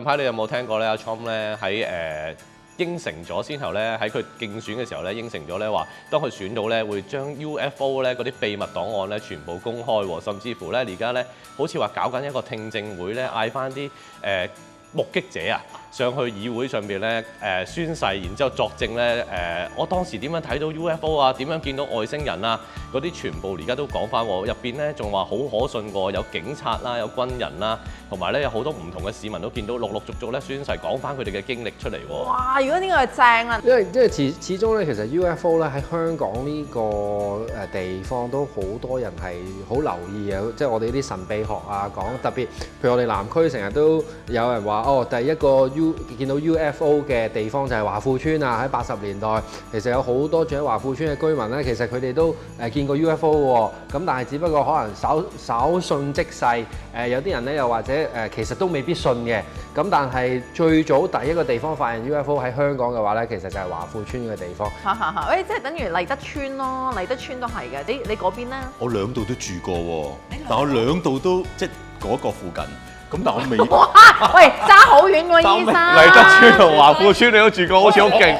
近排你有冇聽過咧？阿 Trump 咧喺應承咗先後咧，喺佢競選嘅時候咧應承咗咧話，當佢選到咧會將 UFO 咧嗰啲秘密檔案咧全部公開喎，甚至乎咧而家咧好似話搞緊一個聽證會咧，嗌翻啲目擊者啊上去議會上邊咧宣誓，然之後作證咧我當時點樣睇到 UFO 啊，點樣見到外星人啊，嗰啲全部而家都講翻喎，入邊咧仲話好可信過，有警察啦，有軍人啦，同埋咧有好多唔同嘅市民都見到陸陸續續咧宣誓講翻佢哋嘅經歷出嚟喎。哇！如果呢個係正啊，因為始終咧，其實 UFO 咧喺香港呢個地方都好多人係好留意嘅，即係我哋啲神秘學啊講，特別譬如我哋南區成日都有人話哦，第一個見到 UFO 嘅地方就係華富村啊！喺80年代，其實有好多住喺華富村嘅居民咧，其實佢哋都見過 UFO 喎。咁但係只不過可能稍縱即逝，有啲人咧又或者其實都未必信嘅。咁但係最早第一個地方發現 UFO 喺香港嘅話咧，其實就係華富村嘅地方。喂，即係等於麗德村咯，麗德村都係嘅。你嗰邊咧？我兩度都住過喎，但我兩度都即係嗰個附近。咁但我未。哇！喂，爭好遠喎，醫生。麗德村同華富村你都住過，好似好勁。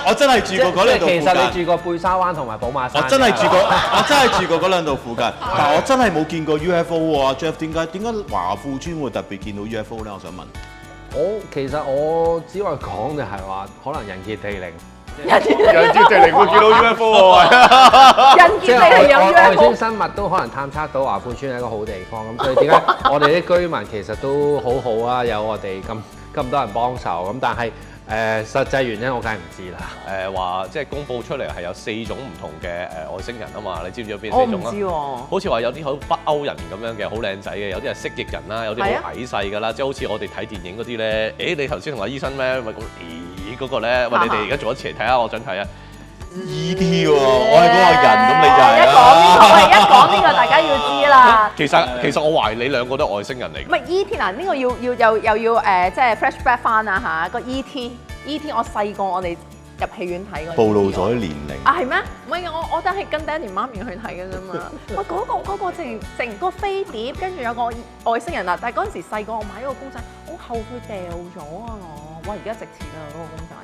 我真係住過嗰兩度附近。其實你住過貝沙灣同埋寶馬山。我真係住過嗰兩度附近，但係我真係冇見過 UFO 喎。Jeff 點解華富村會特別見到 UFO 咧？我想問。其實我只可以講就係話，可能人傑地靈。人傑地靈會見到 UFO 喎。人傑地靈有 UFO。外星生物都可能探測到華富村係一個好地方，咁所以點解我哋啲居民其實都好好啊？有我哋咁多人幫手，咁但係實際原因我梗係唔知啦。話即係公佈出嚟係有4種唔同嘅外星人啊嘛，你知唔知有邊4我種啊？唔知喎。好似話有啲好北歐人咁樣嘅，好靚仔嘅，有啲係蜥蜴人啦，有啲好矮細㗎啦，即係好似我哋睇電影嗰啲咧。你頭先同阿醫生咩？咪嗰個咧？喂，你哋而家做一次嚟睇下，我想睇啊！ E.T. 喎，我係嗰個人，咁你就係一講呢個大家要知啦。其實我懷疑你兩個都係外星人嚟。唔係 E.T. 嗱，呢個要即係 flashback 翻啊嚇個 E.T. 我細個我哋入戲院睇嗰暴露咗年齡。啊係咩？唔係我都係跟爹哋媽咪去睇嘅啫嘛。喂嗰個成個飛碟，跟住有個外星人啊！但係嗰陣時細個我買咗個公仔，好後悔掉咗啊我。哇！而家值錢啊嗰個公仔，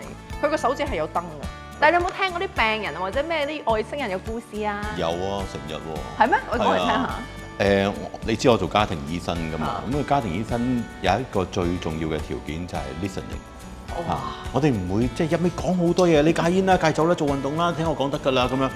佢個手指係有燈㗎。但係你有冇聽嗰啲病人或者咩啲外星人嘅故事啊？有啊，成日喎。係咩？我講嚟聽下。你知我做家庭醫生㗎嘛？咁家庭醫生有一個最重要嘅條件就係 listening。我哋唔會即係一味講好多嘢，你戒煙啦、戒酒啦、做運動啦，聽我講得㗎啦咁樣。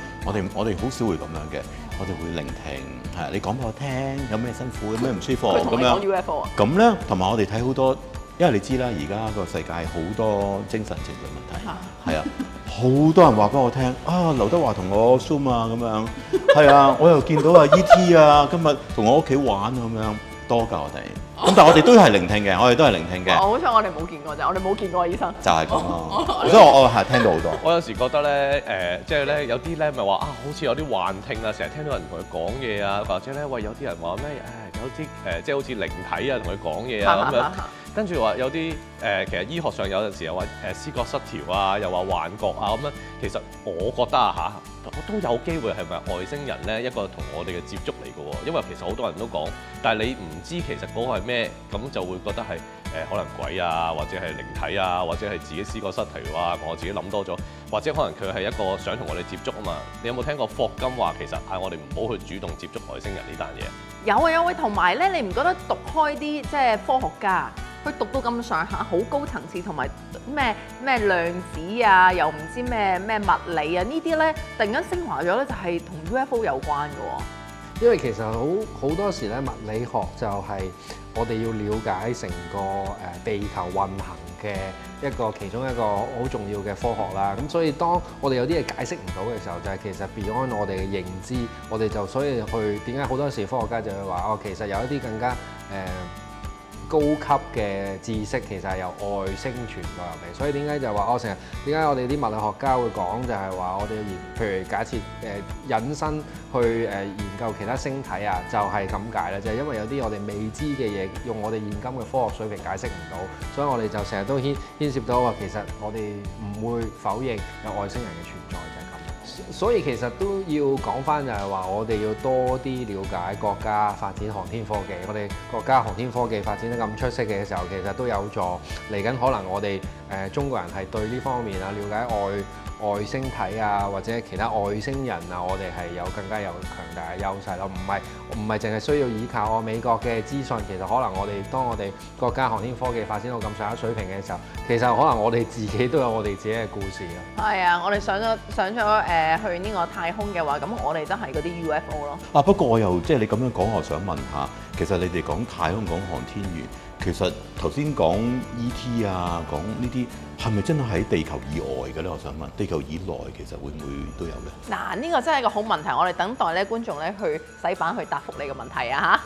我哋好少會咁樣嘅，我哋會聆聽，係你講俾我聽，有咩辛苦，有咩唔舒服咁樣。佢同你講 UFO 啊？咁咧，同埋我哋睇好多，因為你知啦，而家個世界好多精神情緒問題，係啊，好多人話俾我聽啊，劉德華同我 Zoom 啊咁樣，係啊，我又見到啊 E.T. 啊，今日同我屋企玩咁樣，多㗎我哋。咁但係我哋都係聆聽嘅，我哋都係聆聽嘅。好彩我哋冇見過啫，我哋冇見過醫生。就係咁咯，所以我係聽到好多。我有時覺得咧，即係咧有啲咧咪話啊，好似有啲幻聽啊，成日聽到人同佢講嘢啊，或者咧喂有啲人話咩有啲即係好似靈體啊同佢講嘢啊咁樣。跟住話有啲其實醫學上有陣時又話思覺失調啊，又話幻覺啊咁樣。其實我覺得啊都有機會係咪外星人咧一個同我哋嘅接觸嚟嘅喎？因為其實好多人都講，但係你唔知其實嗰個係咩，咁就會覺得係可能鬼啊，或者係靈體啊，或者係自己思覺失調啊，我自己諗多咗，或者可能佢係一個想同我哋接觸啊嘛。你有冇聽過霍金話其實嗌我哋唔好去主動接觸外星人呢單嘢？有啊，同埋咧，你唔覺得讀開啲即係科學家？佢讀到咁上下，好高層次，同埋咩量子啊，又唔知咩物理啊，呢啲咧突然間升華咗咧，就係同 UFO 有關嘅喎。因為其實好多時咧，物理學就係我哋要了解成個地球運行嘅其中一個好重要嘅科學啦。咁所以當我哋有啲嘢解釋唔到嘅時候，就係其實 beyond 我哋嘅認知，我哋就所以去點解好多時科學家就會話其實有一啲更加高級嘅知識其實係由外星傳過入嚟，所以點解就話成日點解我哋啲物理學家會講就係話我哋譬如假設引申去研究其他星體啊，就係咁解啦，就係因為有啲我哋未知嘅嘢，用我哋現今嘅科學水平解釋唔到，所以我哋就成日都牽涉到話其實我哋唔會否認有外星人嘅存在，就係咁。所以其實都要講翻就係話，我哋要多啲了解國家發展航天科技。我哋國家航天科技發展得咁出色嘅時候，其實都有助嚟緊可能我哋中國人係對呢方面啊了解外星體啊或者其他外星人啊，我哋係有更加有強大嘅優勢咯。唔係淨係需要依靠美國嘅資訊，其實可能當我哋國家航天科技發展到咁上下水平嘅時候，其實可能我哋自己都有我哋自己嘅故事咯。係啊，我哋上咗去呢個太空嘅話，咁我哋都係嗰啲 UFO 咯。啊，不過我又即係你咁樣講，我想問下，其實你哋講太空講航天員，其實頭先講 ET 啊，講呢啲係咪真係喺地球以外嘅咧？我想問，地球以內其實會唔會都有咧？嗱，呢個真係一個好問題，我哋等待咧觀眾咧去洗版去答覆你嘅問題啊嚇。